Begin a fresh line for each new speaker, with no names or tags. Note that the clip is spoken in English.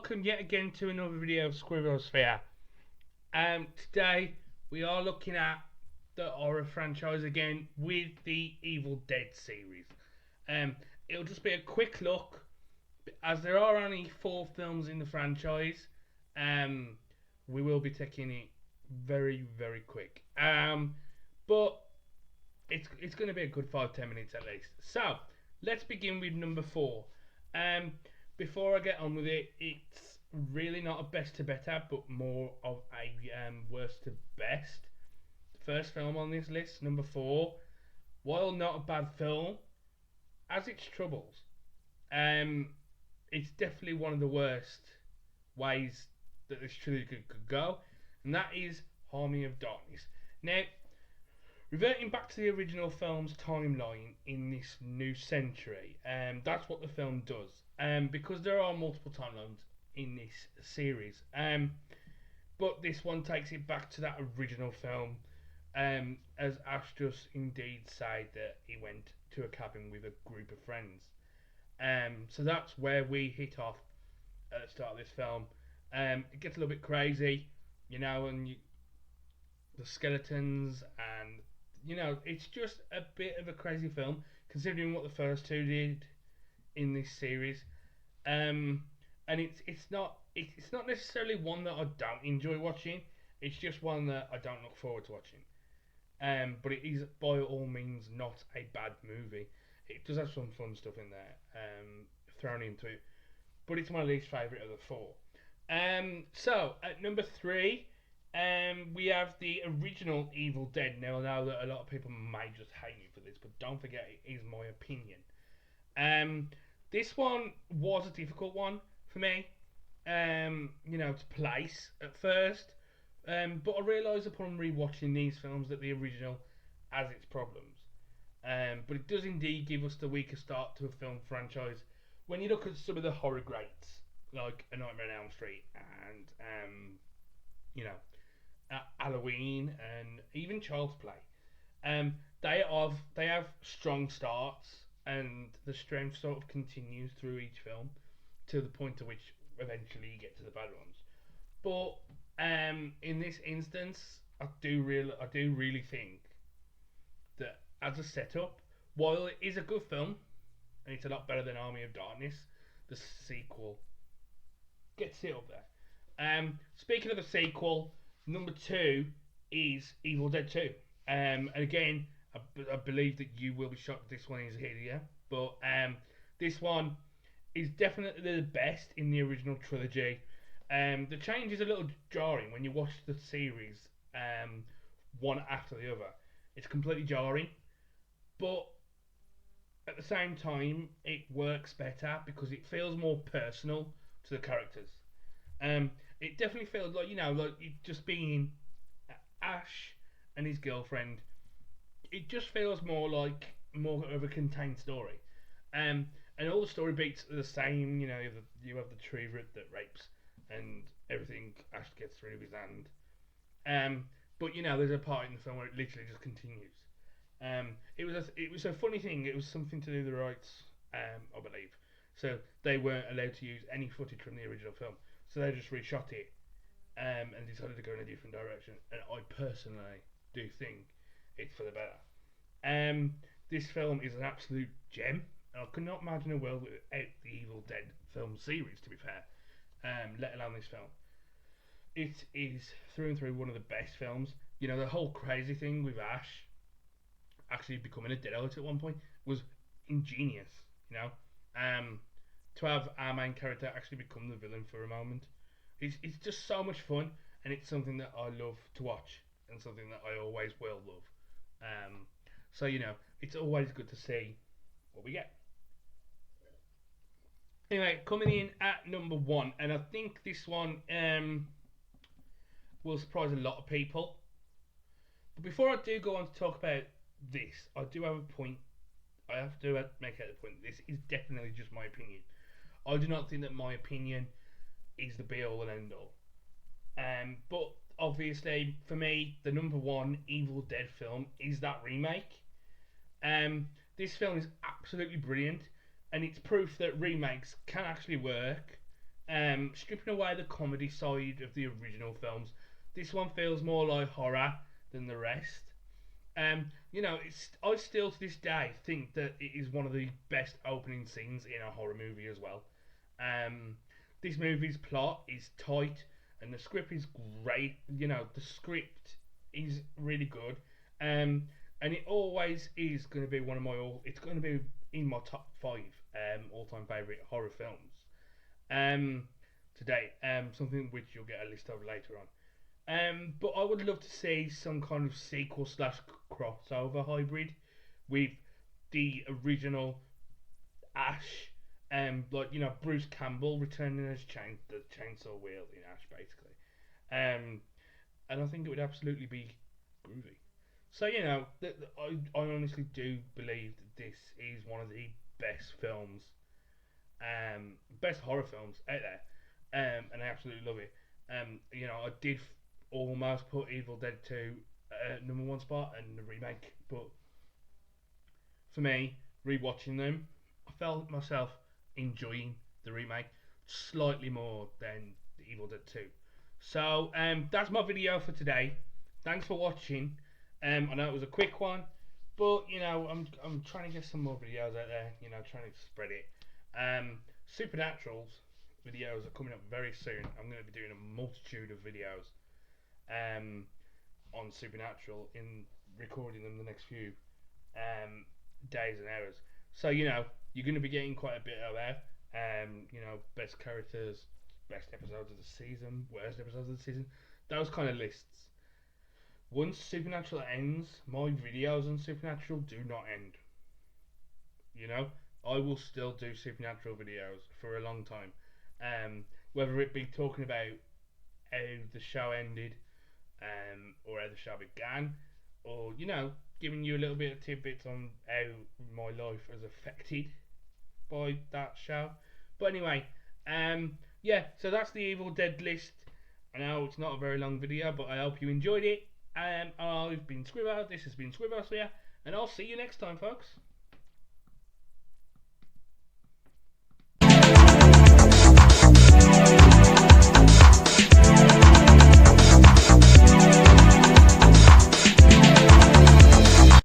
welcome yet again to another video of Squirrelsphere. Today we are looking at the horror franchise again with the Evil Dead series. It'll just be a quick look, as there are only 4 films in the franchise. We will be taking it very, very quick. But it's going to be a good 5-10 minutes at least. So let's begin with number 4. Before I get on with it, it's really not a best to better, but more of a worst to best. The first film on this list, number 4, while not a bad film, has its troubles. It's definitely one of the worst ways that this trilogy could go, and that is Army of Darkness. Now, reverting back to the original film's timeline in this new century, that's what the film does. Because there are multiple timelines in this series, but this one takes it back to that original film, as Ash just indeed said that he went to a cabin with a group of friends. So that's where we hit off at the start of this film. It gets a little bit crazy, and the skeletons, and it's just a bit of a crazy film considering what the first 2 did in this series. And it's not necessarily one that I don't enjoy watching. It's just one that I don't look forward to watching. But it is by all means not a bad movie. It does have some fun stuff in there thrown into it, but it's my least favourite of the 4. So at number 3, we have the original Evil Dead. Now I know that a lot of people may just hate me for this, but don't forget it is my opinion. This one was a difficult one for me, to place at first. But I realised upon rewatching these films that the original has its problems. But it does indeed give us the weaker start to a film franchise. When you look at some of the horror greats, like A Nightmare on Elm Street and Halloween and even Child's Play, they have strong starts, and the strength sort of continues through each film to the point to which eventually you get to the bad ones. But in this instance, I do really think that as a setup, while it is a good film and it's a lot better than Army of Darkness, the sequel gets it up there. Speaking of a sequel, number 2 is Evil Dead 2. And again, I believe that you will be shocked this one is here, but this one is definitely the best in the original trilogy. The change is a little jarring when you watch the series one after the other. It's completely jarring, but at the same time, it works better because it feels more personal to the characters. It definitely feels like it just being Ash and his girlfriend. It just feels more of a contained story, and all the story beats are the same. You have the tree root that rapes, and everything Ash gets through his hand. But there's a part in the film where it literally just continues. It was a funny thing. It was something to do with the rights, I believe. So they weren't allowed to use any footage from the original film. So they just reshot it, and decided to go in a different direction. And I personally do think it's for the better. This film is an absolute gem. I could not imagine a world without the Evil Dead film series, to be fair, let alone this film. It is through and through one of the best films. The whole crazy thing with Ash actually becoming a Deadite at one point was ingenious. To have our main character actually become the villain for a moment, it's just so much fun, and it's something that I love to watch, and something that I always will love. So it's always good to see what we get. Anyway, coming in at number 1, and I think this one will surprise a lot of people. But before I do go on to talk about this, I do have a point. I have to make out the point. This is definitely just my opinion. I do not think that my opinion is the be all and end all. But obviously, for me, the number 1 Evil Dead film is that remake. This film is absolutely brilliant, and it's proof that remakes can actually work Stripping away the comedy side of the original films, this one feels more like horror than the rest. I still to this day think that it is one of the best opening scenes in a horror movie as well. Um, this movie's plot is tight and the script is great. The script is really good. Um, and it always is going to be one of my all. It's going to be in my top five all-time favorite horror films. Um, today, something which you'll get a list of later on. But I would love to see some kind of sequel slash crossover hybrid with the original Ash, Bruce Campbell returning as the chainsaw wheel in Ash, basically. Um, and I think it would absolutely be groovy. So I honestly do believe that this is one of the best films, best horror films out there, and I absolutely love it. I did almost put Evil Dead 2 number one spot and the remake, but for me, rewatching them, I felt myself enjoying the remake slightly more than the Evil Dead 2. So that's my video for today. Thanks for watching. I know it was a quick one, but I'm trying to get some more videos out there. Trying to spread it. Supernaturals videos are coming up very soon. I'm going to be doing a multitude of videos on Supernatural in recording them the next few days and hours. So you're going to be getting quite a bit out there. Best characters, best episodes of the season, worst episodes of the season, those kind of lists. Once Supernatural ends, my videos on Supernatural do not end. I will still do Supernatural videos for a long time. Whether it be talking about how the show ended, or how the show began, or giving you a little bit of tidbits on how my life was affected by that show. But anyway, so that's the Evil Dead list. I know it's not a very long video, but I hope you enjoyed it. I've been Squibbo, this has been Squibbo here, and I'll see you next time, folks.